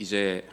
이제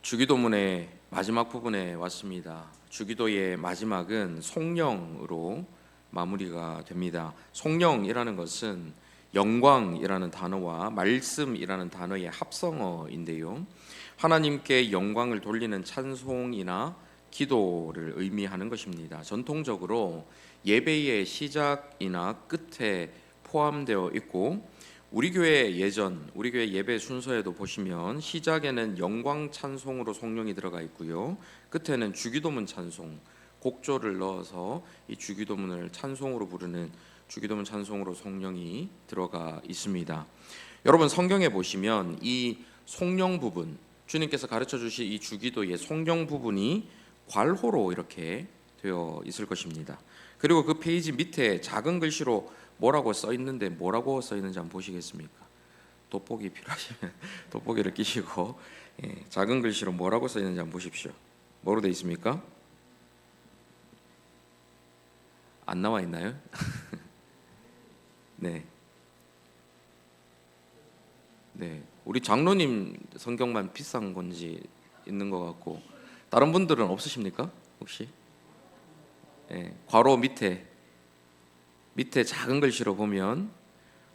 주기도문의 마지막 부분에 왔습니다. 주기도의 마지막은 송영으로 마무리가 됩니다. 송영이라는 것은 영광이라는 단어와 말씀이라는 단어의 합성어인데요. 하나님께 영광을 돌리는 찬송이나 기도를 의미하는 것입니다. 전통적으로 예배의 시작이나 끝에 포함되어 있고 우리 교회 예배 순서에도 보시면 시작에는 영광 찬송으로 송영이 들어가 있고요. 끝에는 주기도문 찬송, 곡조를 넣어서 이 주기도문을 찬송으로 부르는 주기도문 찬송으로 송영이 들어가 있습니다. 여러분 성경에 보시면 이 송영 부분, 주님께서 가르쳐 주신 이 주기도의 송영 부분이 괄호로 이렇게 되어 있을 것입니다. 그리고 그 페이지 밑에 작은 글씨로 뭐라고 써 있는데 뭐라고 써 있는지 한번 보시겠습니까? 돋보기 필요하시면 돋보기를 끼시고 작은 글씨로 뭐라고 써 있는지 한번 보십시오. 뭐로 되어 있습니까? 안 나와 있나요? 네. 우리 장로님 성경만 비싼 건지 있는 것 같고 다른 분들은 없으십니까? 혹시? 괄호 밑에 작은 글씨로 보면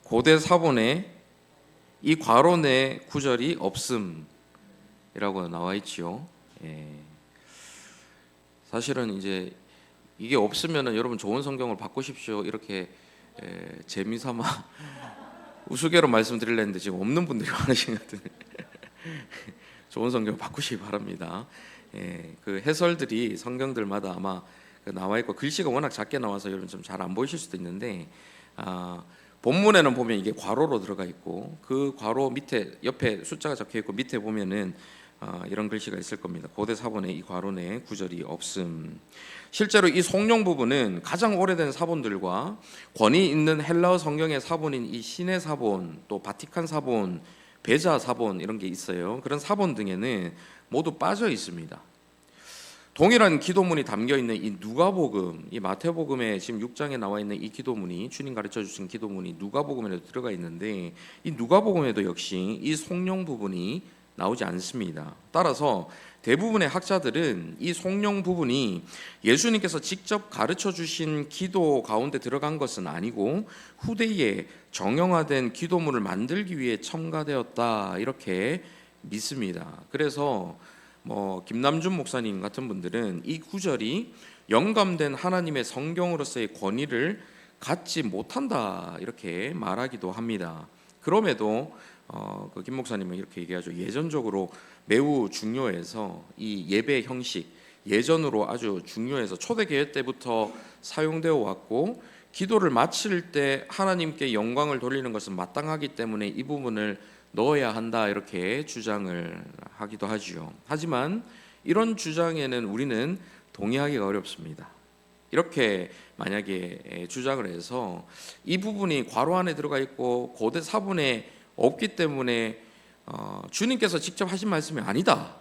고대 사본에 이 괄호 내 구절이 없음이라고 나와 있지요. 사실은 이제 이게 없으면은 여러분 좋은 성경을 바꾸십시오 이렇게 재미삼아 우스개로 말씀드리려는데 지금 없는 분들이 많으신 것 같은데 좋은 성경 바꾸시기 바랍니다. 그 해설들이 성경들마다 아마 나와 있고 글씨가 워낙 작게 나와서 여러분 좀 잘 안 보이실 수도 있는데 본문에는 보면 이게 괄호로 들어가 있고 그 괄호 밑에 옆에 숫자가 적혀 있고 밑에 보면은 이런 글씨가 있을 겁니다. 고대 사본에 이 괄호 내 구절이 없음. 실제로 이 송영 부분은 가장 오래된 사본들과 권위 있는 헬라어 성경의 사본인 이 신해 사본, 또 바티칸 사본, 베자 사본 이런 게 있어요. 그런 사본 등에는 모두 빠져 있습니다. 동일한 기도문이 담겨 있는 이 누가복음, 이 마태복음에 지금 6장에 나와 있는 이 기도문이 주님 가르쳐 주신 기도문이 누가복음에도 들어가 있는데 이 누가복음에도 역시 이 송영 부분이 나오지 않습니다. 따라서 대부분의 학자들은 이 송영 부분이 예수님께서 직접 가르쳐 주신 기도 가운데 들어간 것은 아니고 후대에 정형화된 기도문을 만들기 위해 첨가되었다 이렇게 믿습니다. 그래서 김남준 목사님 같은 분들은 이 구절이 영감된 하나님의 성경으로서의 권위를 갖지 못한다 이렇게 말하기도 합니다. 그럼에도 김 목사님은 이렇게 얘기하죠. 예전적으로 매우 중요해서 이 예배 형식 예전으로 아주 중요해서 초대교회 때부터 사용되어 왔고 기도를 마칠 때 하나님께 영광을 돌리는 것은 마땅하기 때문에 이 부분을 넣어야 한다 이렇게 주장을 하기도 하지요. 하지만 이런 주장에는 우리는 동의하기가 어렵습니다. 이렇게 만약에 주장을 해서 이 부분이 괄호 안에 들어가 있고 고대 사본에 없기 때문에 주님께서 직접 하신 말씀이 아니다.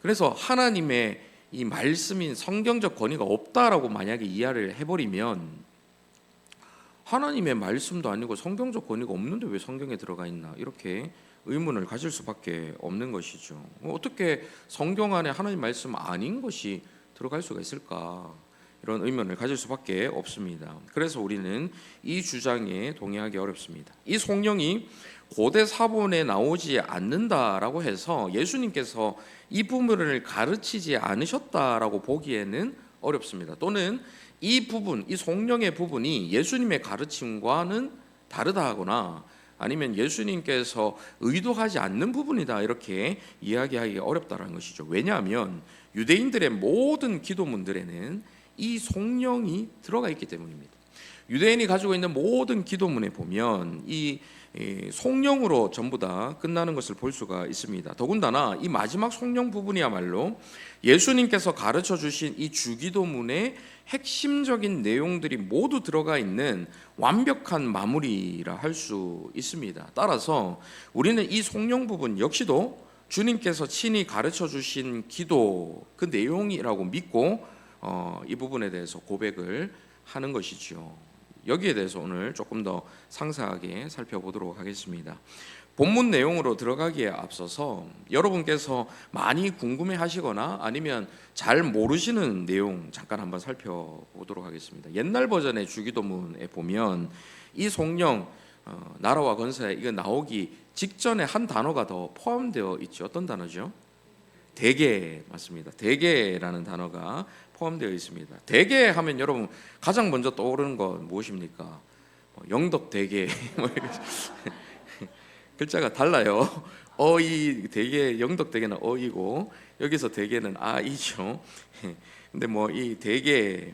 그래서 하나님의 이 말씀인 성경적 권위가 없다라고 만약에 이해를 해버리면 하나님의 말씀도 아니고 성경적 권위가 없는데 왜 성경에 들어가 있나 이렇게 의문을 가질 수밖에 없는 것이죠. 어떻게 성경 안에 하나님 말씀 아닌 것이 들어갈 수가 있을까 이런 의문을 가질 수밖에 없습니다. 그래서 우리는 이 주장에 동의하기 어렵습니다. 이 송영이 고대 사본에 나오지 않는다라고 해서 예수님께서 이 부분을 가르치지 않으셨다라고 보기에는 어렵습니다. 또는 이 부분, 이 송영의 부분이 예수님의 가르침과는 다르다거나 아니면 예수님께서 의도하지 않는 부분이다 이렇게 이야기하기 어렵다는 것이죠. 왜냐하면 유대인들의 모든 기도문들에는 이 송영이 들어가 있기 때문입니다. 유대인이 가지고 있는 모든 기도문에 보면 이 송영으로 전부 다 끝나는 것을 볼 수가 있습니다. 더군다나 이 마지막 송영 부분이야말로 예수님께서 가르쳐 주신 이 주기도문의 핵심적인 내용들이 모두 들어가 있는 완벽한 마무리라 할 수 있습니다. 따라서 우리는 이 송영 부분 역시도 주님께서 친히 가르쳐 주신 기도 그 내용이라고 믿고 이 부분에 대해서 고백을 하는 것이죠. 여기에 대해서 오늘 조금 더 상세하게 살펴보도록 하겠습니다. 본문 내용으로 들어가기에 앞서서 여러분께서 많이 궁금해하시거나 아니면 잘 모르시는 내용 잠깐 한번 살펴보도록 하겠습니다. 옛날 버전의 주기도문에 보면 이 송령 나라와 권세 이거 나오기 직전에 한 단어가 더 포함되어 있죠. 어떤 단어죠? 대개 맞습니다. 대개라는 단어가 포함되어 있습니다. 대개 하면 여러분 가장 먼저 떠오르는 건 무엇입니까? 영덕 대개 글자가 달라요. 어이 대개 영덕 대개는 어이고 여기서 대개는 아이죠. 근데 뭐 이 대개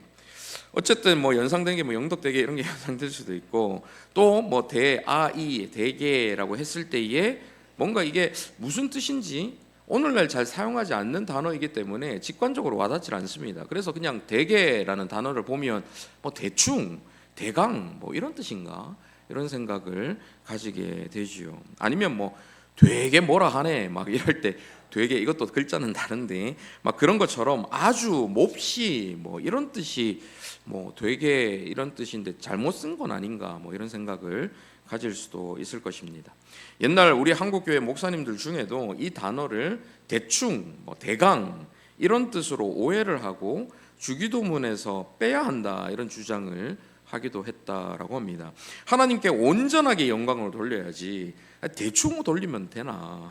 어쨌든 뭐 연상된 게 뭐 영덕 대개 이런 게 연상될 수도 있고 또 뭐 대아이 대개라고 했을 때에 뭔가 이게 무슨 뜻인지 오늘날 잘 사용하지 않는 단어이기 때문에 직관적으로 와닿지 않습니다. 그래서 그냥 대개라는 단어를 보면 뭐 대충 대강 뭐 이런 뜻인가 이런 생각을 가지게 되지요. 아니면 뭐 되게 뭐라 하네 막 이럴 때 되게 이것도 글자는 다른데 막 그런 것처럼 아주 몹시 뭐 이런 뜻이 뭐 되게 이런 뜻인데 잘못 쓴 건 아닌가 뭐 이런 생각을 가질 수도 있을 것입니다. 옛날 우리 한국교회 목사님들 중에도 이 단어를 대충 뭐 대강 이런 뜻으로 오해를 하고 주기도문에서 빼야 한다 이런 주장을 하기도 했다라고 합니다. 하나님께 온전하게 영광을 돌려야지 대충 돌리면 되나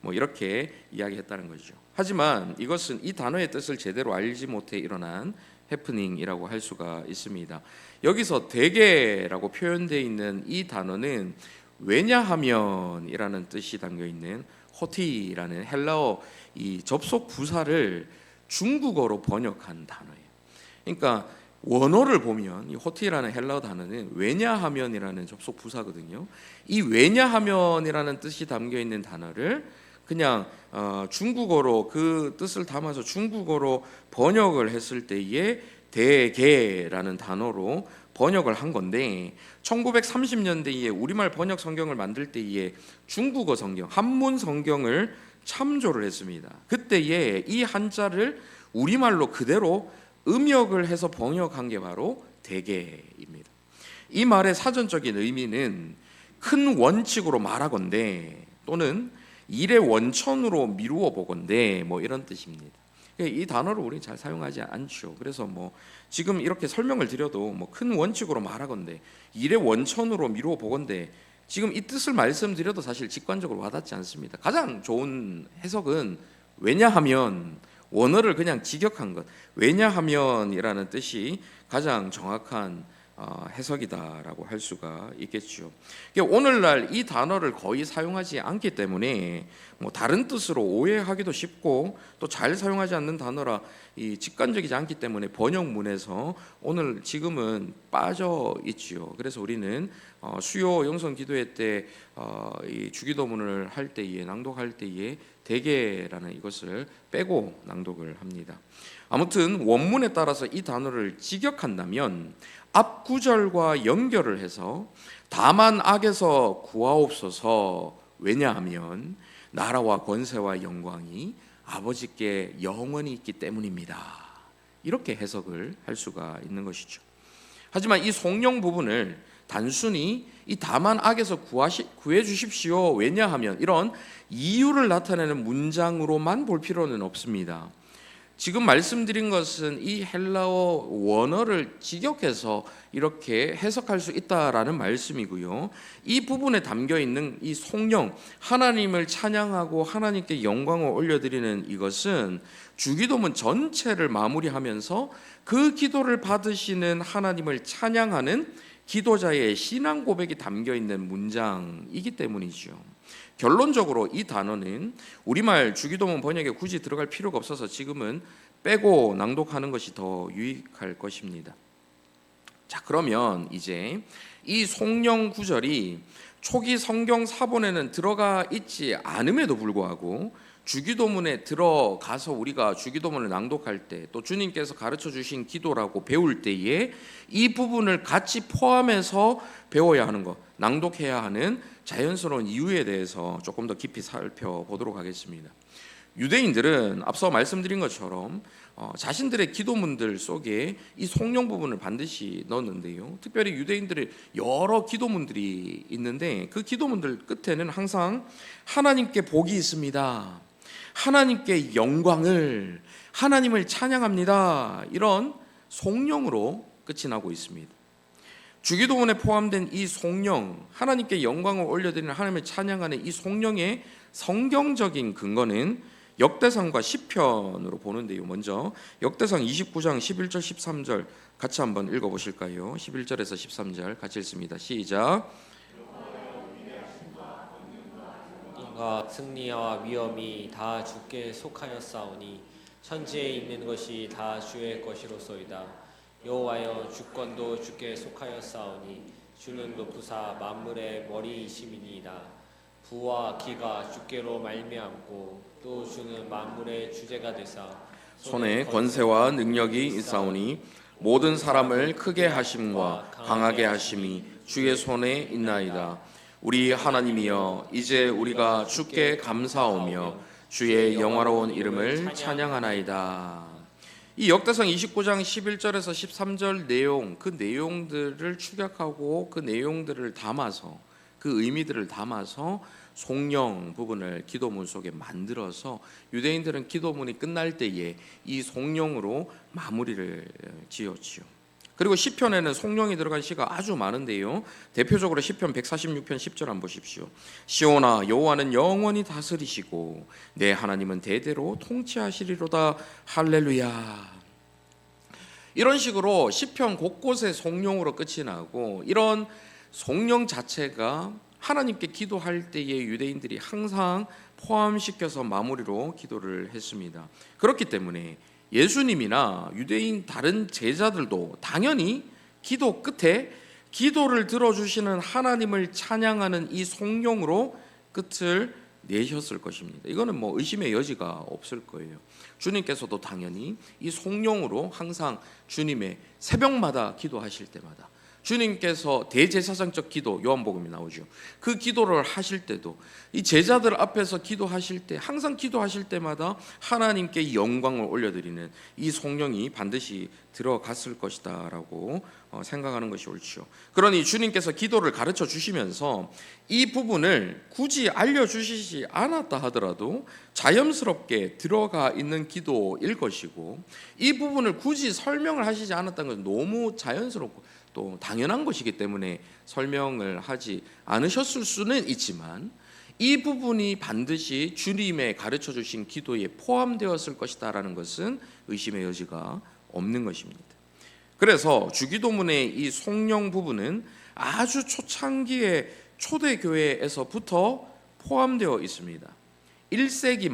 뭐 이렇게 이야기했다는 거죠. 하지만 이것은 이 단어의 뜻을 제대로 알지 못해 일어난 해프닝이라고 할 수가 있습니다. 여기서 대개라고 표현되어 있는 이 단어는 왜냐하면이라는 뜻이 담겨 있는 호티라는 헬라어 이 접속 부사를 중국어로 번역한 단어예요. 그러니까 원어를 보면 이 호티라는 헬라어 단어는 왜냐하면이라는 접속 부사거든요. 이 왜냐하면이라는 뜻이 담겨 있는 단어를 그냥 중국어로 그 뜻을 담아서 중국어로 번역을 했을 때에 대개라는 단어로 번역을 한 건데 1930년대에 우리말 번역 성경을 만들 때에 중국어 성경, 한문 성경을 참조를 했습니다. 그때에 이 한자를 우리말로 그대로 음역을 해서 번역한 게 바로 대개입니다. 이 말의 사전적인 의미는 큰 원칙으로 말하건대 또는 일의 원천으로 미루어 보건대 뭐 이런 뜻입니다. 이 단어를 우리 잘 사용하지 않죠. 그래서 뭐 지금 이렇게 설명을 드려도 뭐 큰 원칙으로 말하건대 일의 원천으로 미루어 보건대 지금 이 뜻을 말씀드려도 사실 직관적으로 와닿지 않습니다. 가장 좋은 해석은 왜냐하면 원어를 그냥 직역한 것 왜냐하면이라는 뜻이 가장 정확한 해석이다라고 할 수가 있겠죠. 오늘날 이 단어를 거의 사용하지 않기 때문에 뭐 다른 뜻으로 오해하기도 쉽고 또 잘 사용하지 않는 단어라 이 직관적이지 않기 때문에 번역문에서 오늘 지금은 빠져 있지요. 그래서 우리는 수요 영성 기도회 때 이 주기도문을 할 때에 낭독할 때에 대개라는 이것을 빼고 낭독을 합니다. 아무튼 원문에 따라서 이 단어를 직역한다면 앞 구절과 연결을 해서 다만 악에서 구하옵소서 왜냐하면 나라와 권세와 영광이 아버지께 영원히 있기 때문입니다. 이렇게 해석을 할 수가 있는 것이죠. 하지만 이 송영 부분을 단순히 이 다만 악에서 구해 주십시오 왜냐하면 이런 이유를 나타내는 문장으로만 볼 필요는 없습니다. 지금 말씀드린 것은 이 헬라어 원어를 직역해서 이렇게 해석할 수 있다라는 말씀이고요. 이 부분에 담겨 있는 이 송영, 하나님을 찬양하고 하나님께 영광을 올려드리는 이것은 주기도문 전체를 마무리하면서 그 기도를 받으시는 하나님을 찬양하는 기도자의 신앙 고백이 담겨 있는 문장이기 때문이죠. 결론적으로 이 단어는 우리말 주기도문 번역에 굳이 들어갈 필요가 없어서 지금은 빼고 낭독하는 것이 더 유익할 것입니다. 자, 그러면 이제 이 송영 구절이 초기 성경 사본에는 들어가 있지 않음에도 불구하고 주기도문에 들어가서 우리가 주기도문을 낭독할 때 또 주님께서 가르쳐 주신 기도라고 배울 때에 이 부분을 같이 포함해서 배워야 하는 것, 낭독해야 하는 자연스러운 이유에 대해서 조금 더 깊이 살펴보도록 하겠습니다. 유대인들은 앞서 말씀드린 것처럼 자신들의 기도문들 속에 이 성령 부분을 반드시 넣었는데요. 특별히 유대인들의 여러 기도문들이 있는데 그 기도문들 끝에는 항상 하나님께 복이 있습니다, 하나님께 영광을, 하나님을 찬양합니다, 이런 송령으로 끝이 나고 있습니다. 주기도문에 포함된 이 송령, 하나님께 영광을 올려드리는, 하나님을 찬양하는 이 송령의 성경적인 근거는 역대상과 시편으로 보는데요. 먼저 역대상 29장 11절 13절 같이 한번 읽어보실까요? 11절에서 13절 같이 읽습니다. 시작. 인과 승리와 위엄이 다 주께 속하였사오니 천지에 있는 것이 다 주의 것이로소이다. 여호와여, 주권도 주께 속하였사오니 주는 높으사 만물의 머리이심이니이다. 부와 기가 주께로 말미암고 또 주는 만물의 주제가 되사 손에 권세와 능력이 있사오니 모든 사람을 크게 하심과 강하게 하심이 주의 손에 있나이다. 우리 하나님이여, 이제 우리가 주께 감사하오며 주의 영화로운 이름을 찬양하나이다. 이 역대상 29장 11절에서 13절 내용, 그 내용들을 축약하고 그 내용들을 담아서, 그 의미들을 담아서 송령 부분을 기도문 속에 만들어서 유대인들은 기도문이 끝날 때에 이 송령으로 마무리를 지었지요. 그리고 시편에는 송령이 들어간 시가 아주 많은데요. 대표적으로 시편 146편 10절 한번 보십시오. 시온아, 여호와는 영원히 다스리시고 내 하나님은 대대로 통치하시리로다. 할렐루야. 이런 식으로 시편 곳곳에 송령으로 끝이 나고, 이런 송령 자체가 하나님께 기도할 때에 유대인들이 항상 포함시켜서 마무리로 기도를 했습니다. 그렇기 때문에 예수님이나 유대인 다른 제자들도 당연히 기도 끝에 기도를 들어주시는 하나님을 찬양하는 이 송령으로 끝을 내셨을 것입니다. 이거는 뭐 의심의 여지가 없을 거예요. 주님께서도 당연히 이 송령으로 항상 주님의 새벽마다 기도하실 때마다, 주님께서 대제사장적 기도, 요한복음이 나오죠. 그 기도를 하실 때도 이 제자들 앞에서 기도하실 때, 항상 기도하실 때마다 하나님께 영광을 올려드리는 이 송령이 반드시 들어갔을 것이다 라고 생각하는 것이 옳죠. 그러니 주님께서 기도를 가르쳐 주시면서 이 부분을 굳이 알려주시지 않았다 하더라도 자연스럽게 들어가 있는 기도일 것이고, 이 부분을 굳이 설명을 하시지 않았다는 건 너무 자연스럽고 또 당연한 것이기 때문에 설명을 하지 않으셨을 수는 있지만, 이 부분이 반드시 주님의 가르쳐 주신 기도에 포함되었을 것이다라는 것은 의심의 여지가 없는 것입니다. 그래서 주기도문의 이 송령 부분은 아주 초창기의 초대교회에서부터 포함되어 있습니다. 1세기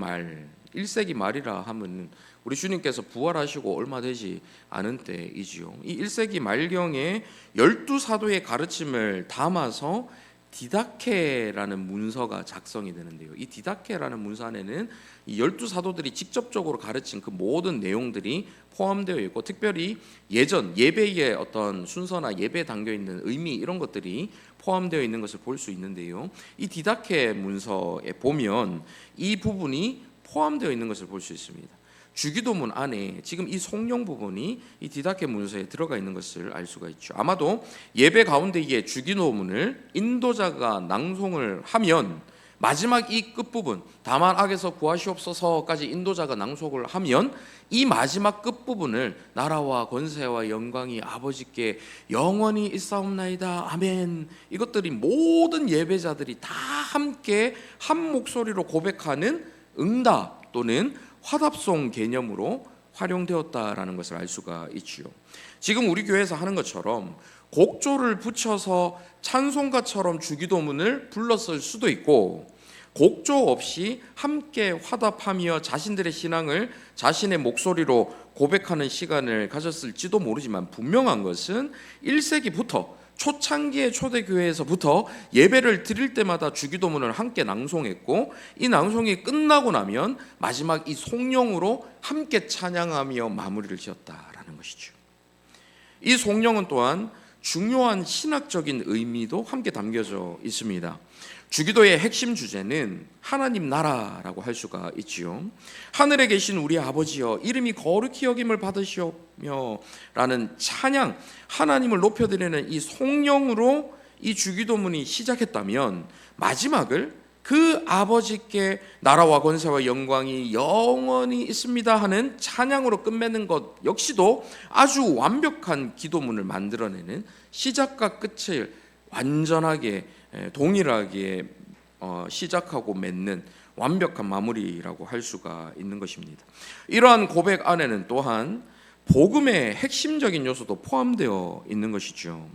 말이라 하면 우리 주님께서 부활하시고 얼마 되지 않은 때이지요. 이 1세기 말경에 12사도의 가르침을 담아서 디다케라는 문서가 작성이 되는데요. 이 디다케라는 문서 안에는 이 12사도들이 직접적으로 가르친 그 모든 내용들이 포함되어 있고, 특별히 예전 예배의 어떤 순서나 예배에 담겨 있는 의미, 이런 것들이 포함되어 있는 것을 볼 수 있는데요. 이 디다케 문서에 보면 이 부분이 포함되어 있는 것을 볼 수 있습니다. 주기도문 안에 지금 이 송령 부분이 이 디다케 문서에 들어가 있는 것을 알 수가 있죠. 아마도 예배 가운데에 주기도문을 인도자가 낭송을 하면, 마지막 이 끝부분 다만 악에서 구하시옵소서까지 인도자가 낭송을 하면, 이 마지막 끝부분을 나라와 권세와 영광이 아버지께 영원히 있사옵나이다 아멘, 이것들이 모든 예배자들이 다 함께 한 목소리로 고백하는 응답 또는 화답송 개념으로 활용되었다라는 것을 알 수가 있지요. 지금 우리 교회에서 하는 것처럼 곡조를 붙여서 찬송가처럼 주기도문을 불렀을 수도 있고, 곡조 없이 함께 화답하며 자신들의 신앙을 자신의 목소리로 고백하는 시간을 가졌을지도 모르지만, 분명한 것은 1세기부터 초창기의 초대교회에서부터 예배를 드릴 때마다 주기도문을 함께 낭송했고, 이 낭송이 끝나고 나면 마지막 이 송령으로 함께 찬양하며 마무리를 지었다라는 것이죠. 이 송령은 또한 중요한 신학적인 의미도 함께 담겨져 있습니다. 주기도의 핵심 주제는 하나님 나라라고 할 수가 있지요. 하늘에 계신 우리 아버지여 이름이 거룩히 여김을 받으시오며 라는 찬양, 하나님을 높여드리는 이 송영으로 이 주기도문이 시작했다면 마지막을 그 아버지께 나라와 권세와 영광이 영원히 있습니다 하는 찬양으로 끝맺는 것 역시도 아주 완벽한 기도문을 만들어내는 시작과 끝을 완전하게 동일하게 시작하고 맺는 완벽한 마무리라고 할 수가 있는 것입니다. 이러한 고백 안에는 또한 복음의 핵심적인 요소도 포함되어 있는 것이죠.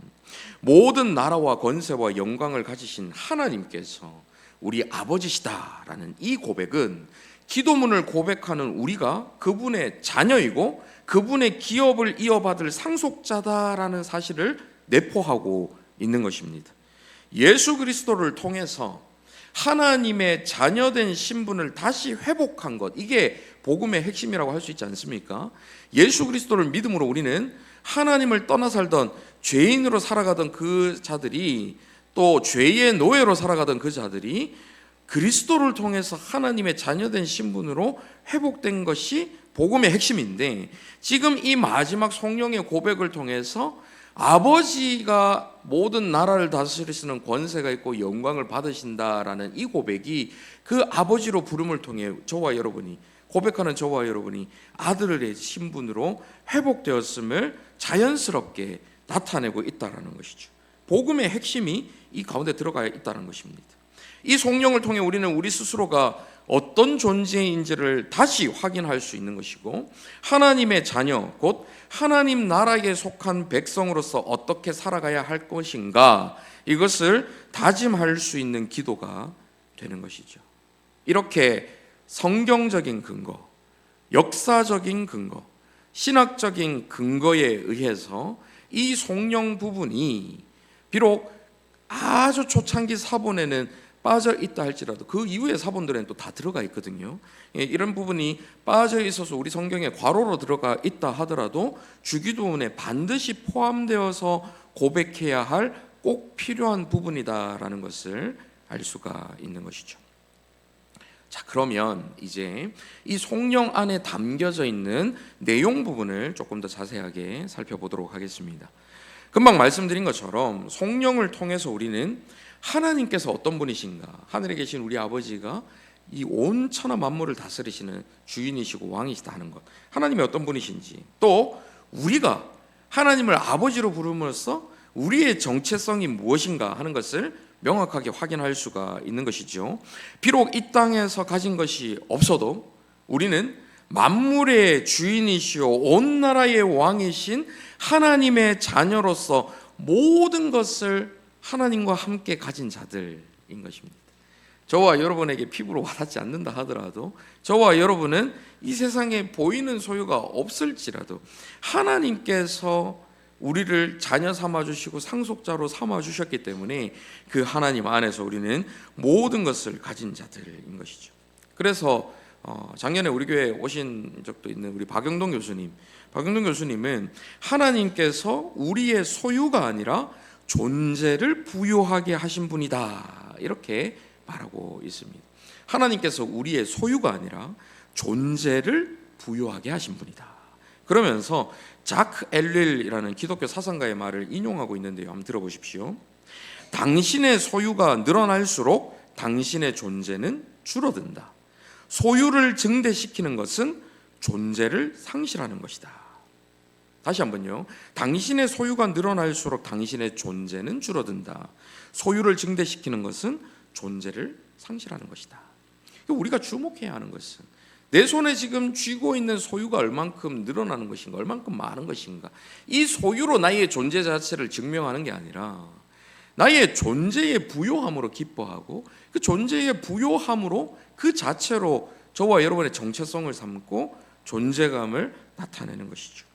모든 나라와 권세와 영광을 가지신 하나님께서 우리 아버지시다라는 이 고백은 기도문을 고백하는 우리가 그분의 자녀이고 그분의 기업을 이어받을 상속자다라는 사실을 내포하고 있는 것입니다. 예수 그리스도를 통해서 하나님의 자녀된 신분을 다시 회복한 것, 이게 복음의 핵심이라고 할 수 있지 않습니까? 예수 그리스도를 믿음으로 우리는 하나님을 떠나 살던 죄인으로 살아가던 그 자들이, 또 죄의 노예로 살아가던 그 자들이 그리스도를 통해서 하나님의 자녀된 신분으로 회복된 것이 복음의 핵심인데, 지금 이 마지막 성령의 고백을 통해서 아버지가 모든 나라를 다스리시는 권세가 있고 영광을 받으신다라는 이 고백이 그 아버지로 부름을 통해 저와 여러분이, 고백하는 저와 여러분이 아들의 신분으로 회복되었음을 자연스럽게 나타내고 있다는 것이죠. 복음의 핵심이 이 가운데 들어가 있다는 것입니다. 이 성령을 통해 우리는 우리 스스로가 어떤 존재인지를 다시 확인할 수 있는 것이고, 하나님의 자녀, 곧 하나님 나라에 속한 백성으로서 어떻게 살아가야 할 것인가, 이것을 다짐할 수 있는 기도가 되는 것이죠. 이렇게 성경적인 근거, 역사적인 근거, 신학적인 근거에 의해서 이 성령 부분이 비록 아주 초창기 사본에는 빠져 있다 할지라도 그 이후의 사본들에는 또 다 들어가 있거든요. 이런 부분이 빠져 있어서 우리 성경에 괄호로 들어가 있다 하더라도 주기도문에 반드시 포함되어서 고백해야 할 꼭 필요한 부분이다라는 것을 알 수가 있는 것이죠. 자, 그러면 이제 이 성령 안에 담겨져 있는 내용 부분을 조금 더 자세하게 살펴보도록 하겠습니다. 금방 말씀드린 것처럼 성령을 통해서 우리는 하나님께서 어떤 분이신가, 하늘에 계신 우리 아버지가 이 온 천하 만물을 다스리시는 주인이시고 왕이시다 하는 것, 하나님이 어떤 분이신지, 또 우리가 하나님을 아버지로 부름으로써 우리의 정체성이 무엇인가 하는 것을 명확하게 확인할 수가 있는 것이죠. 비록 이 땅에서 가진 것이 없어도 우리는 만물의 주인이시오 온 나라의 왕이신 하나님의 자녀로서 모든 것을 하나님과 함께 가진 자들인 것입니다. 저와 여러분에게 피부로 와닿지 않는다 하더라도, 저와 여러분은 이 세상에 보이는 소유가 없을지라도 하나님께서 우리를 자녀 삼아주시고 상속자로 삼아주셨기 때문에 그 하나님 안에서 우리는 모든 것을 가진 자들인 것이죠. 그래서 작년에 우리 교회에 오신 적도 있는 우리 박영동 교수님은 하나님께서 우리의 소유가 아니라 존재를 부여하게 하신 분이다, 이렇게 말하고 있습니다. 하나님께서 우리의 소유가 아니라 존재를 부여하게 하신 분이다. 그러면서 자크 엘릴이라는 기독교 사상가의 말을 인용하고 있는데요, 한번 들어보십시오. 당신의 소유가 늘어날수록 당신의 존재는 줄어든다. 소유를 증대시키는 것은 존재를 상실하는 것이다. 다시 한번요. 당신의 소유가 늘어날수록 당신의 존재는 줄어든다. 소유를 증대시키는 것은 존재를 상실하는 것이다. 우리가 주목해야 하는 것은 내 손에 지금 쥐고 있는 소유가 얼만큼 늘어나는 것인가, 얼만큼 많은 것인가, 이 소유로 나의 존재 자체를 증명하는 게 아니라 나의 존재의 부요함으로 기뻐하고 그 존재의 부요함으로 그 자체로 저와 여러분의 정체성을 삼고 존재감을 나타내는 것이죠.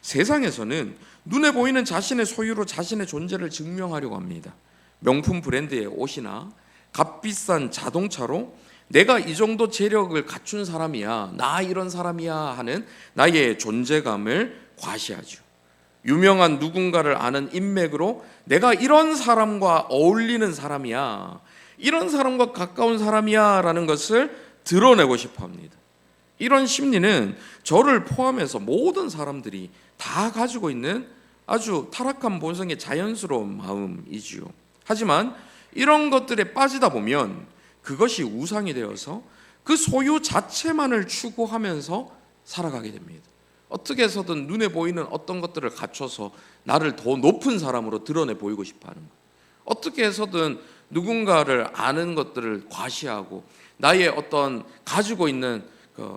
세상에서는 눈에 보이는 자신의 소유로 자신의 존재를 증명하려고 합니다. 명품 브랜드의 옷이나 값비싼 자동차로 내가 이 정도 재력을 갖춘 사람이야, 나 이런 사람이야 하는 나의 존재감을 과시하죠. 유명한 누군가를 아는 인맥으로 내가 이런 사람과 어울리는 사람이야, 이런 사람과 가까운 사람이야 라는 것을 드러내고 싶어 합니다. 이런 심리는 저를 포함해서 모든 사람들이 다 가지고 있는 아주 타락한 본성의 자연스러운 마음이지요. 하지만 이런 것들에 빠지다 보면 그것이 우상이 되어서 그 소유 자체만을 추구하면서 살아가게 됩니다. 어떻게 해서든 눈에 보이는 어떤 것들을 갖춰서 나를 더 높은 사람으로 드러내 보이고 싶어 하는 거예요. 어떻게 해서든 누군가를 아는 것들을 과시하고 나의 어떤 가지고 있는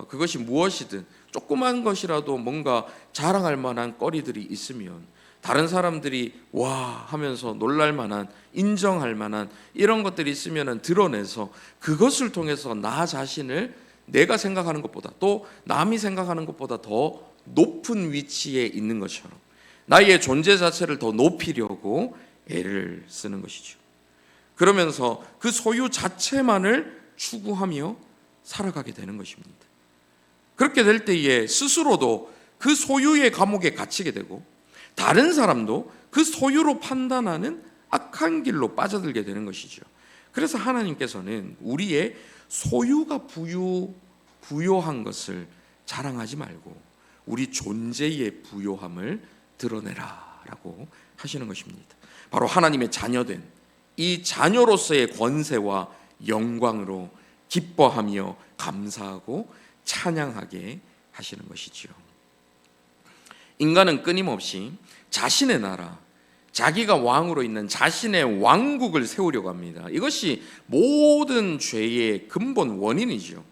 그것이 무엇이든 조그만 것이라도 뭔가 자랑할 만한 거리들이 있으면 다른 사람들이 와 하면서 놀랄 만한, 인정할 만한 이런 것들이 있으면 드러내서 그것을 통해서 나 자신을 내가 생각하는 것보다 또 남이 생각하는 것보다 더 높은 위치에 있는 것처럼 나의 존재 자체를 더 높이려고 애를 쓰는 것이죠. 그러면서 그 소유 자체만을 추구하며 살아가게 되는 것입니다. 그렇게 될 때에 스스로도 그 소유의 감옥에 갇히게 되고 다른 사람도 그 소유로 판단하는 악한 길로 빠져들게 되는 것이죠. 그래서 하나님께서는 우리의 소유가 부요한 것을 자랑하지 말고 우리 존재의 부요함을 드러내라 라고 하시는 것입니다. 바로 하나님의 자녀된 이 자녀로서의 권세와 영광으로 기뻐하며 감사하고 찬양하게 하시는 것이지요. 인간은 끊임없이 자신의 나라, 자기가 왕으로 있는 자신의 왕국을 세우려고 합니다. 이것이 모든 죄의 근본 원인이죠.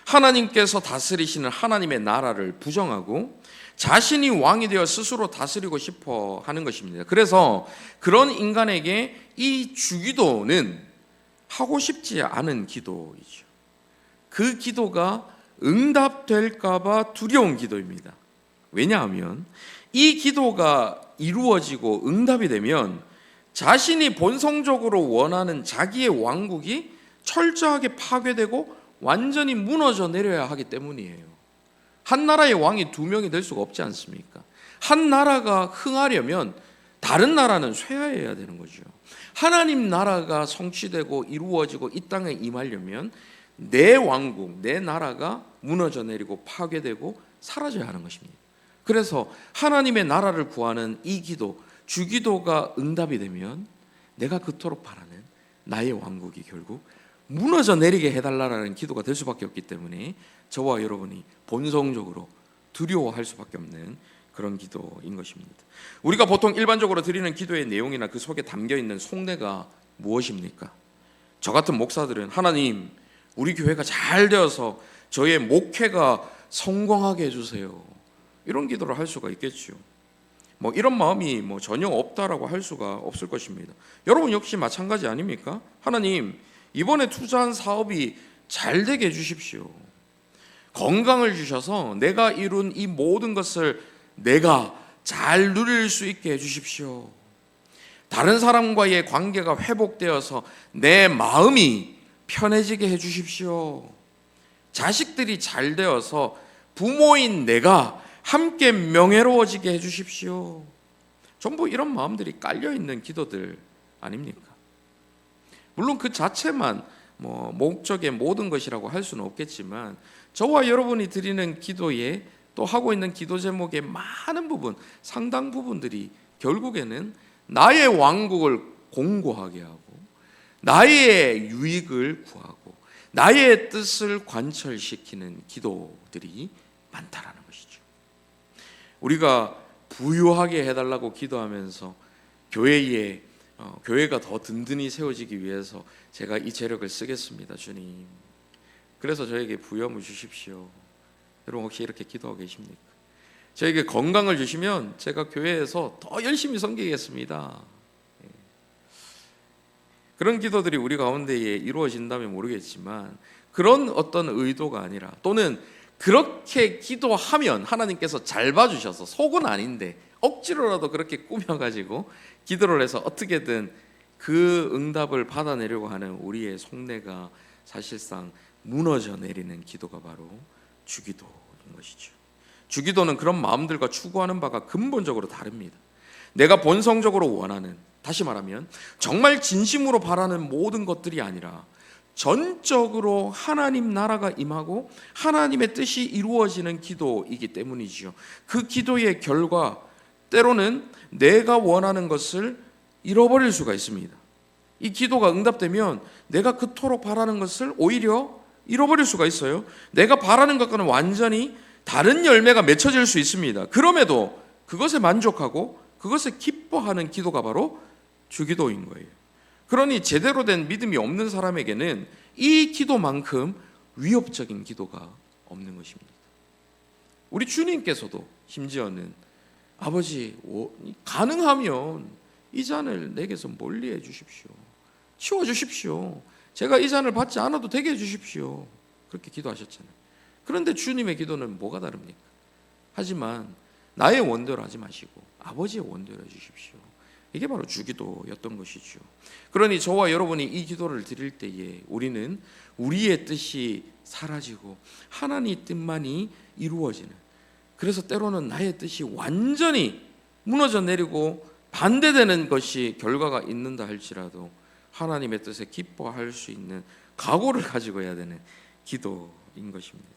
하나님께서 다스리시는 하나님의 나라를 부정하고 자신이 왕이 되어 스스로 다스리고 싶어 하는 것입니다. 그래서 그런 인간에게 이 주기도는 하고 싶지 않은 기도이죠. 그 기도가 응답될까 봐 두려운 기도입니다. 왜냐하면 이 기도가 이루어지고 응답이 되면 자신이 본성적으로 원하는 자기의 왕국이 철저하게 파괴되고 완전히 무너져 내려야 하기 때문이에요. 한 나라의 왕이 두 명이 될 수가 없지 않습니까? 한 나라가 흥하려면 다른 나라는 쇠하여야 되는 거죠. 하나님 나라가 성취되고 이루어지고 이 땅에 임하려면 내 왕국, 내 나라가 무너져 내리고 파괴되고 사라져야 하는 것입니다. 그래서 하나님의 나라를 구하는 이 기도, 주기도가 응답이 되면 내가 그토록 바라는 나의 왕국이 결국 무너져 내리게 해달라는 기도가 될 수밖에 없기 때문에 저와 여러분이 본성적으로 두려워할 수밖에 없는 그런 기도인 것입니다. 우리가 보통 일반적으로 드리는 기도의 내용이나 그 속에 담겨있는 속내가 무엇입니까? 저 같은 목사들은 하나님, 우리 교회가 잘 되어서 저의 목회가 성공하게 해주세요, 이런 기도를 할 수가 있겠죠. 이런 마음이 전혀 없다라고 할 수가 없을 것입니다. 여러분 역시 마찬가지 아닙니까? 하나님, 이번에 투자한 사업이 잘 되게 해주십시오. 건강을 주셔서 내가 이룬 이 모든 것을 내가 잘 누릴 수 있게 해주십시오. 다른 사람과의 관계가 회복되어서 내 마음이 편해지게 해주십시오. 자식들이 잘 되어서 부모인 내가 함께 명예로워지게 해주십시오. 전부 이런 마음들이 깔려있는 기도들 아닙니까? 물론 그 자체만 목적의 모든 것이라고 할 수는 없겠지만 저와 여러분이 드리는 기도에 또 하고 있는 기도 제목의 많은 부분, 상당 부분들이 결국에는 나의 왕국을 공고하게 하고 나의 유익을 구하고 나의 뜻을 관철시키는 기도들이 많다라는 것이죠. 우리가 부유하게 해달라고 기도하면서 교회가 더 든든히 세워지기 위해서 제가 이 재력을 쓰겠습니다, 주님. 그래서 저에게 부여함을 주십시오. 여러분 혹시 이렇게 기도하고 계십니까? 저에게 건강을 주시면 제가 교회에서 더 열심히 섬기겠습니다. 그런 기도들이 우리 가운데에 이루어진다면 모르겠지만 그런 어떤 의도가 아니라, 또는 그렇게 기도하면 하나님께서 잘 봐주셔서 속은 아닌데 억지로라도 그렇게 꾸며가지고 기도를 해서 어떻게든 그 응답을 받아내려고 하는 우리의 속내가 사실상 무너져 내리는 기도가 바로 주기도인 것이죠. 주기도는 그런 마음들과 추구하는 바가 근본적으로 다릅니다. 내가 본성적으로 원하는 다시 말하면 정말 진심으로 바라는 모든 것들이 아니라 전적으로 하나님 나라가 임하고 하나님의 뜻이 이루어지는 기도이기 때문이지요. 그 기도의 결과 때로는 내가 원하는 것을 잃어버릴 수가 있습니다. 이 기도가 응답되면 내가 그토록 바라는 것을 오히려 잃어버릴 수가 있어요. 내가 바라는 것과는 완전히 다른 열매가 맺혀질 수 있습니다. 그럼에도 그것에 만족하고 그것에 기뻐하는 기도가 바로 주기도인 거예요. 그러니 제대로 된 믿음이 없는 사람에게는 이 기도만큼 위협적인 기도가 없는 것입니다. 우리 주님께서도 심지어는 아버지 가능하면 이 잔을 내게서 멀리해 주십시오. 치워 주십시오. 제가 이 잔을 받지 않아도 되게 해 주십시오. 그렇게 기도하셨잖아요. 그런데 주님의 기도는 뭐가 다릅니까? 하지만 나의 원대로 하지 마시고 아버지의 원대로 해주십시오. 이게 바로 주기도였던 것이죠. 그러니 저와 여러분이 이 기도를 드릴 때에 우리는 우리의 뜻이 사라지고 하나님의 뜻만이 이루어지는, 그래서 때로는 나의 뜻이 완전히 무너져 내리고 반대되는 것이 결과가 있는다 할지라도 하나님의 뜻에 기뻐할 수 있는 각오를 가지고 해야 되는 기도인 것입니다.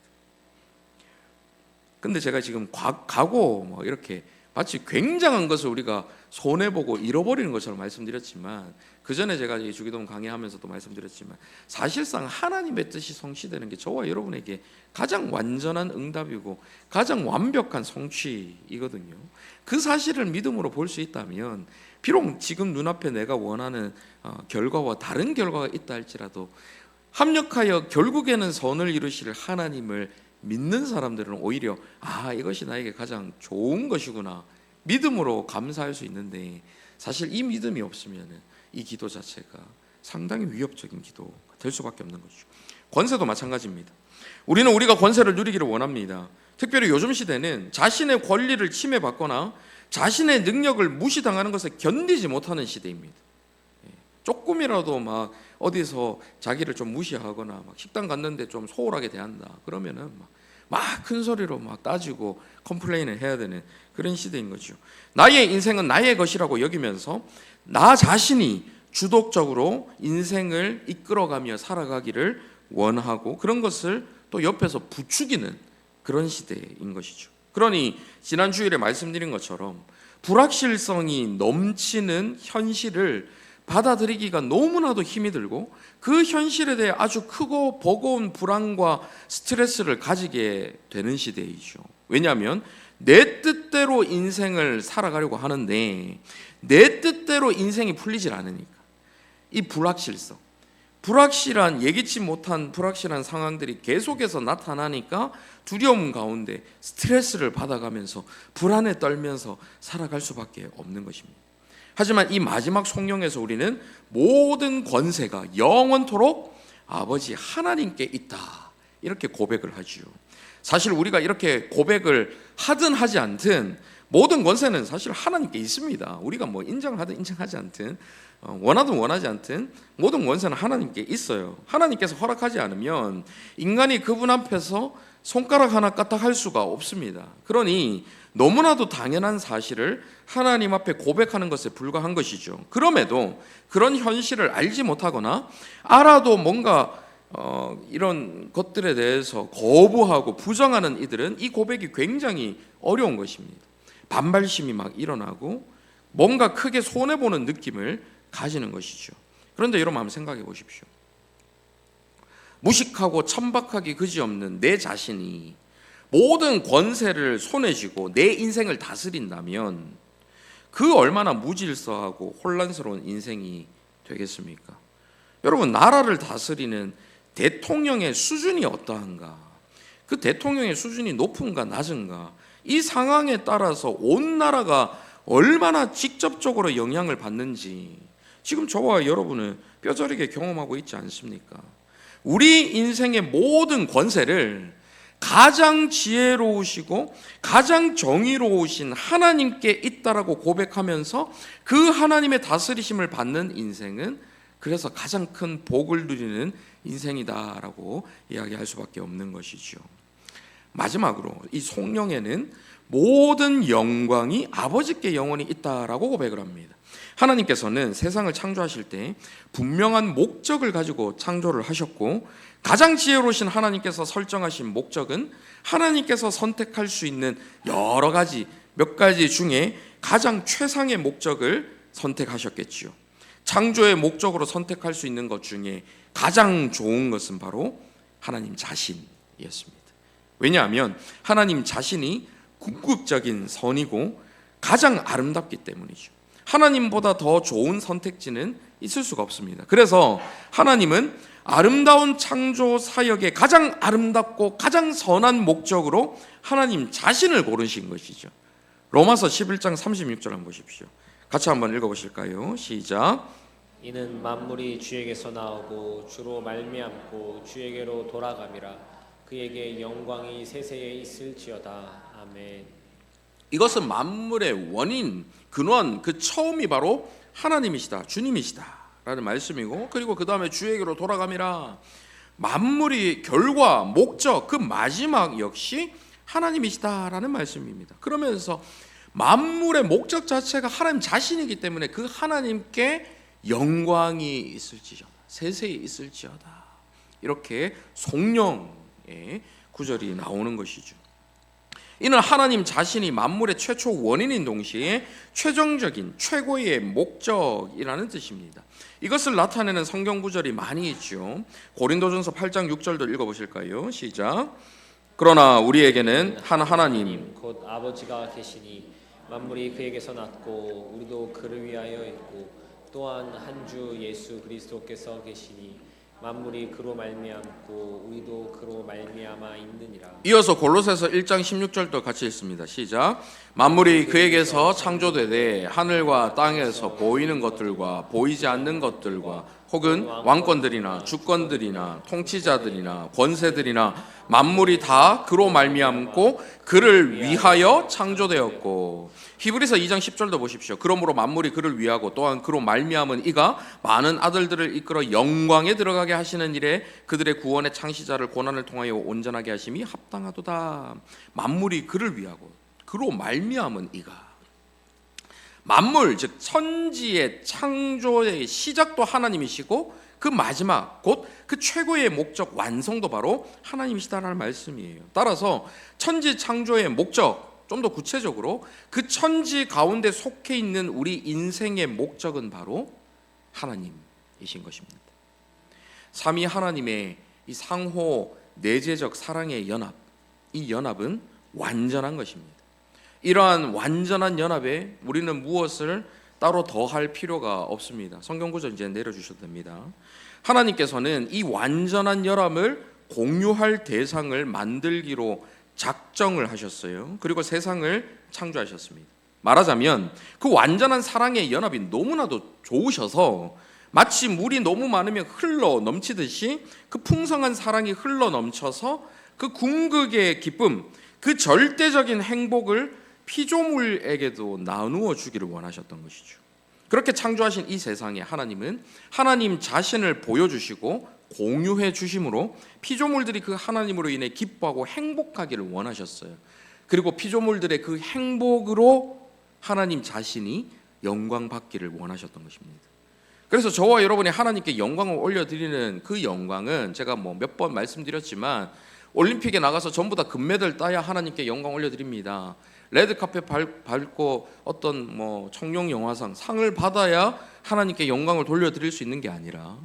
근데 제가 지금 각오 뭐 이렇게 마치 굉장한 것을 우리가 손해보고 잃어버리는 것처럼 말씀드렸지만, 그 전에 제가 이 주기도문 강의하면서도 말씀드렸지만 사실상 하나님의 뜻이 성취되는 게 저와 여러분에게 가장 완전한 응답이고 가장 완벽한 성취이거든요. 그 사실을 믿음으로 볼 수 있다면 비록 지금 눈앞에 내가 원하는 결과와 다른 결과가 있다 할지라도 합력하여 결국에는 선을 이루실 하나님을 믿는 사람들은 오히려 이것이 나에게 가장 좋은 것이구나 믿음으로 감사할 수 있는데, 사실 이 믿음이 없으면 이 기도 자체가 상당히 위협적인 기도가 될 수밖에 없는 거죠. 권세도 마찬가지입니다. 우리는 우리가 권세를 누리기를 원합니다. 특별히 요즘 시대는 자신의 권리를 침해받거나 자신의 능력을 무시당하는 것을 견디지 못하는 시대입니다. 조금이라도 막 어디서 자기를 좀 무시하거나 막 식당 갔는데 좀 소홀하게 대한다 그러면은 막 큰 소리로 막 따지고 컴플레인을 해야 되는 그런 시대인 거죠. 나의 인생은 나의 것이라고 여기면서 나 자신이 주도적으로 인생을 이끌어가며 살아가기를 원하고 그런 것을 또 옆에서 부추기는 그런 시대인 것이죠. 그러니 지난 주일에 말씀드린 것처럼 불확실성이 넘치는 현실을 받아들이기가 너무나도 힘이 들고 그 현실에 대해 아주 크고 버거운 불안과 스트레스를 가지게 되는 시대이죠. 왜냐하면 내 뜻대로 인생을 살아가려고 하는데 내 뜻대로 인생이 풀리질 않으니까. 이 불확실성, 불확실한 예기치 못한 불확실한 상황들이 계속해서 나타나니까 두려움 가운데 스트레스를 받아가면서 불안에 떨면서 살아갈 수밖에 없는 것입니다. 하지만 이 마지막 성령에서 우리는 모든 권세가 영원토록 아버지 하나님께 있다 이렇게 고백을 하지요. 사실 우리가 이렇게 고백을 하든 하지 않든 모든 권세는 사실 하나님께 있습니다. 우리가 뭐 인정하든 인정하지 않든 원하든 원하지 않든 모든 권세는 하나님께 있어요. 하나님께서 허락하지 않으면 인간이 그분 앞에서 손가락 하나 까딱할 수가 없습니다. 그러니 너무나도 당연한 사실을 하나님 앞에 고백하는 것에 불과한 것이죠. 그럼에도 그런 현실을 알지 못하거나 알아도 뭔가 이런 것들에 대해서 거부하고 부정하는 이들은 이 고백이 굉장히 어려운 것입니다. 반발심이 막 일어나고 뭔가 크게 손해보는 느낌을 가지는 것이죠. 그런데 여러분 한번 생각해 보십시오. 무식하고 천박하기 그지없는 내 자신이 모든 권세를 손에 쥐고 내 인생을 다스린다면 그 얼마나 무질서하고 혼란스러운 인생이 되겠습니까? 여러분, 나라를 다스리는 대통령의 수준이 어떠한가? 그 대통령의 수준이 높은가 낮은가? 이 상황에 따라서 온 나라가 얼마나 직접적으로 영향을 받는지 지금 저와 여러분은 뼈저리게 경험하고 있지 않습니까? 우리 인생의 모든 권세를 가장 지혜로우시고 가장 정의로우신 하나님께 있다라고 고백하면서 그 하나님의 다스리심을 받는 인생은 그래서 가장 큰 복을 누리는 인생이다라고 이야기할 수밖에 없는 것이죠. 마지막으로 이 성령에는 모든 영광이 아버지께 영원히 있다라고 고백을 합니다. 하나님께서는 세상을 창조하실 때 분명한 목적을 가지고 창조를 하셨고, 가장 지혜로우신 하나님께서 설정하신 목적은 하나님께서 선택할 수 있는 여러 가지, 몇 가지 중에 가장 최상의 목적을 선택하셨겠지요. 창조의 목적으로 선택할 수 있는 것 중에 가장 좋은 것은 바로 하나님 자신이었습니다. 왜냐하면 하나님 자신이 궁극적인 선이고 가장 아름답기 때문이죠. 하나님보다 더 좋은 선택지는 있을 수가 없습니다. 그래서 하나님은 아름다운 창조 사역의 가장 아름답고 가장 선한 목적으로 하나님 자신을 고르신 것이죠. 로마서 11장 36절 한번 보십시오. 같이 한번 읽어보실까요? 시작. 이는 만물이 주에게서 나오고 주로 말미암고 주에게로 돌아감이라. 그에게 영광이 세세에 있을지어다. 아멘. 이것은 만물의 원인, 근원, 그 처음이 바로 하나님이시다, 주님이시다 라는 말씀이고, 그리고 그 다음에 주에게로 돌아감이라. 만물이 결과, 목적, 그 마지막 역시 하나님이시다라는 말씀입니다. 그러면서 만물의 목적 자체가 하나님 자신이기 때문에 그 하나님께 영광이 있을지어다, 세세히 있을지어다, 이렇게 성령의 구절이 나오는 것이죠. 이는 하나님 자신이 만물의 최초 원인인 동시에 최종적인 최고의 목적이라는 뜻입니다. 이것을 나타내는 성경 구절이 많이 있죠. 고린도전서 8장 6절도 읽어보실까요? 시작. 그러나 우리에게는 한 하나님 곧 아버지가 계시니 만물이 그에게서 났고 우리도 그를 위하여 있고 또한 한 주 예수 그리스도께서 계시니 만물이 그로 말미암고 우리도 그로 말미암아 있느니라. 이어서 골로새서 1장 16절도 같이 읽습니다. 시작. 만물이 그에게서 창조되되 하늘과 땅에서 보이는 것들과 보이지 않는 것들과 혹은 왕권들이나 주권들이나 통치자들이나 권세들이나 만물이 다 그로 말미암고 그를 위하여 창조되었고. 히브리서 2장 10절도 보십시오. 그러므로 만물이 그를 위하고 또한 그로 말미암은 이가 많은 아들들을 이끌어 영광에 들어가게 하시는 일에 그들의 구원의 창시자를 고난을 통하여 온전하게 하심이 합당하도다. 만물이 그를 위하고 그로 말미암은 이가. 만물 즉 천지의 창조의 시작도 하나님이시고 그 마지막 곧 그 최고의 목적 완성도 바로 하나님이시다라는 말씀이에요. 따라서 천지 창조의 목적, 좀 더 구체적으로 그 천지 가운데 속해 있는 우리 인생의 목적은 바로 하나님이신 것입니다. 삼위 하나님의 이 상호 내재적 사랑의 연합, 이 연합은 완전한 것입니다. 이러한 완전한 연합에 우리는 무엇을 따로 더할 필요가 없습니다. 성경 구절 이제 내려주셔도 됩니다. 하나님께서는 이 완전한 연합을 공유할 대상을 만들기로 작정을 하셨어요. 그리고 세상을 창조하셨습니다. 말하자면 그 완전한 사랑의 연합이 너무나도 좋으셔서 마치 물이 너무 많으면 흘러 넘치듯이 그 풍성한 사랑이 흘러 넘쳐서 그 궁극의 기쁨, 그 절대적인 행복을 피조물에게도 나누어 주기를 원하셨던 것이죠. 그렇게 창조하신 이 세상에 하나님은 하나님 자신을 보여주시고 공유해 주심으로 피조물들이 그 하나님으로 인해 기뻐하고 행복하기를 원하셨어요. 그리고 피조물들의 그 행복으로 하나님 자신이 영광 받기를 원하셨던 것입니다. 그래서 저와 여러분이 하나님께 영광을 올려드리는 그 영광은 제가 몇 번 말씀드렸지만 올림픽에 나가서 전부 다 금메달 따야 하나님께 영광 올려드립니다. 레드카펫 밟고 어떤 청룡 영화상 상을 받아야 하나님께 영광을 돌려드릴 수 있는 게 아니라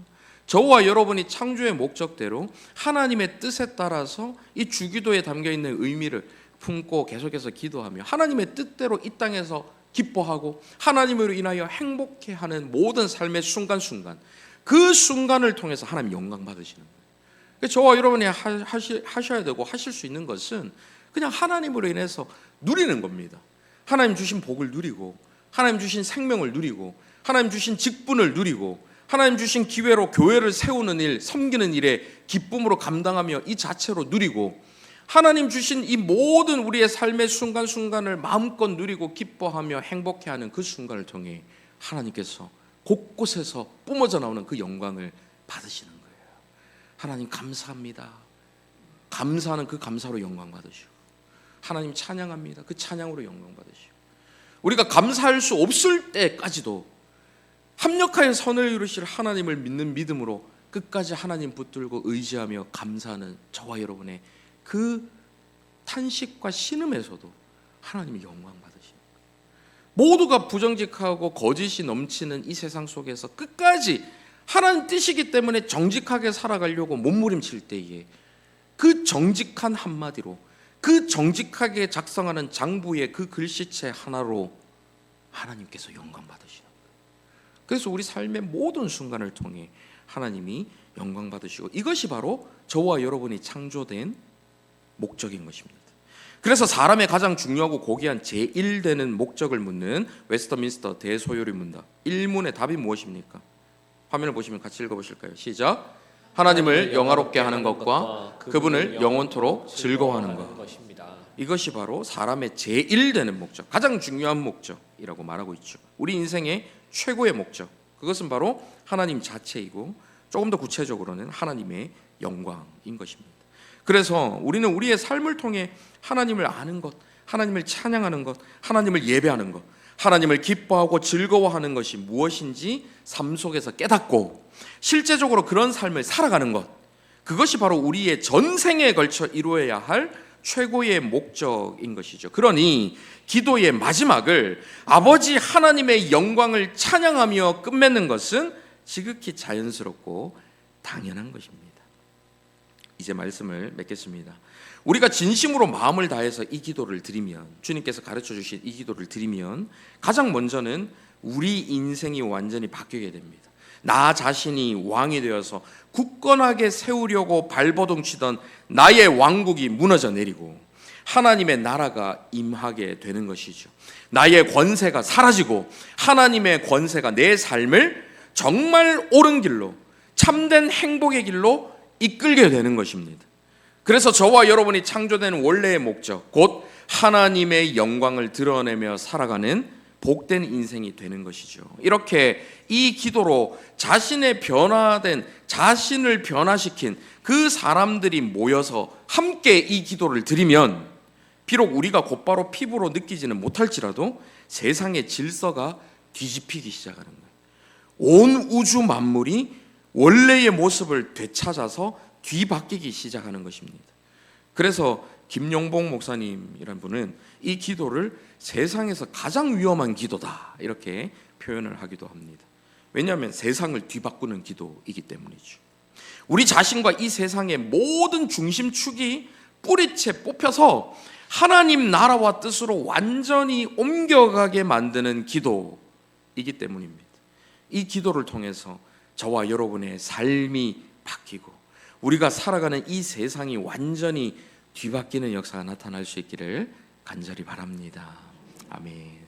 저와 여러분이 창조의 목적대로 하나님의 뜻에 따라서 이 주기도에 담겨있는 의미를 품고 계속해서 기도하며 하나님의 뜻대로 이 땅에서 기뻐하고 하나님으로 인하여 행복해하는 모든 삶의 순간순간, 그 순간을 통해서 하나님 영광 받으시는 거예요. 저와 여러분이 하셔야 되고 하실 수 있는 것은 그냥 하나님으로 인해서 누리는 겁니다. 하나님 주신 복을 누리고 하나님 주신 생명을 누리고 하나님 주신 직분을 누리고 하나님 주신 기회로 교회를 세우는 일, 섬기는 일에 기쁨으로 감당하며 이 자체로 누리고 하나님 주신 이 모든 우리의 삶의 순간순간을 마음껏 누리고 기뻐하며 행복해하는 그 순간을 통해 하나님께서 곳곳에서 뿜어져 나오는 그 영광을 받으시는 거예요. 하나님 감사합니다. 감사하는 그 감사로 영광 받으시고, 하나님 찬양합니다. 그 찬양으로 영광 받으시고, 우리가 감사할 수 없을 때까지도 합력하여 선을 이루실 하나님을 믿는 믿음으로 끝까지 하나님 붙들고 의지하며 감사하는 저와 여러분의 그 탄식과 신음에서도 하나님이 영광 받으십니다. 모두가 부정직하고 거짓이 넘치는 이 세상 속에서 끝까지 하나님 뜻이기 때문에 정직하게 살아가려고 몸부림칠 때에 그 정직한 한마디로, 그 정직하게 작성하는 장부의 그 글씨체 하나로 하나님께서 영광 받으시는 거예요. 그래서 우리 삶의 모든 순간을 통해 하나님이 영광 받으시고, 이것이 바로 저와 여러분이 창조된 목적인 것입니다. 그래서 사람의 가장 중요하고 고귀한 제1되는 목적을 묻는 웨스터민스터 대소요리 문답 1문의 답이 무엇입니까? 화면을 보시면 같이 읽어보실까요? 시작. 하나님을 영화롭게 하는 것과 그분을 영원토록 즐거워하는 것. 이것이 바로 사람의 제1되는 목적, 가장 중요한 목적이라고 말하고 있죠. 우리 인생의 최고의 목적, 그것은 바로 하나님 자체이고, 조금 더 구체적으로는 하나님의 영광인 것입니다. 그래서 우리는 우리의 삶을 통해 하나님을 아는 것, 하나님을 찬양하는 것, 하나님을 예배하는 것, 하나님을 기뻐하고 즐거워하는 것이 무엇인지 삶 속에서 깨닫고 실제적으로 그런 삶을 살아가는 것, 그것이 바로 우리의 전생에 걸쳐 이루어야 할 최고의 목적인 것이죠. 그러니 기도의 마지막을 아버지 하나님의 영광을 찬양하며 끝맺는 것은 지극히 자연스럽고 당연한 것입니다. 이제 말씀을 맺겠습니다. 우리가 진심으로 마음을 다해서 이 기도를 드리면, 주님께서 가르쳐 주신 이 기도를 드리면 가장 먼저는 우리 인생이 완전히 바뀌게 됩니다. 나 자신이 왕이 되어서 굳건하게 세우려고 발버둥치던 나의 왕국이 무너져 내리고 하나님의 나라가 임하게 되는 것이죠. 나의 권세가 사라지고 하나님의 권세가 내 삶을 정말 옳은 길로, 참된 행복의 길로 이끌게 되는 것입니다. 그래서 저와 여러분이 창조된 원래의 목적, 곧 하나님의 영광을 드러내며 살아가는 복된 인생이 되는 것이죠. 이렇게 이 기도로 자신의 변화된, 자신을 변화시킨 그 사람들이 모여서 함께 이 기도를 드리면, 비록 우리가 곧바로 피부로 느끼지는 못할지라도 세상의 질서가 뒤집히기 시작하는 거예요. 온 우주 만물이 원래의 모습을 되찾아서 뒤바뀌기 시작하는 것입니다. 그래서 김용복 목사님이라는 분은 이 기도를 세상에서 가장 위험한 기도다, 이렇게 표현을 하기도 합니다. 왜냐하면 세상을 뒤바꾸는 기도이기 때문이죠. 우리 자신과 이 세상의 모든 중심축이 뿌리채 뽑혀서 하나님 나라와 뜻으로 완전히 옮겨가게 만드는 기도이기 때문입니다. 이 기도를 통해서 저와 여러분의 삶이 바뀌고 우리가 살아가는 이 세상이 완전히 뒤바뀌는 역사가 나타날 수 있기를 간절히 바랍니다. 아멘.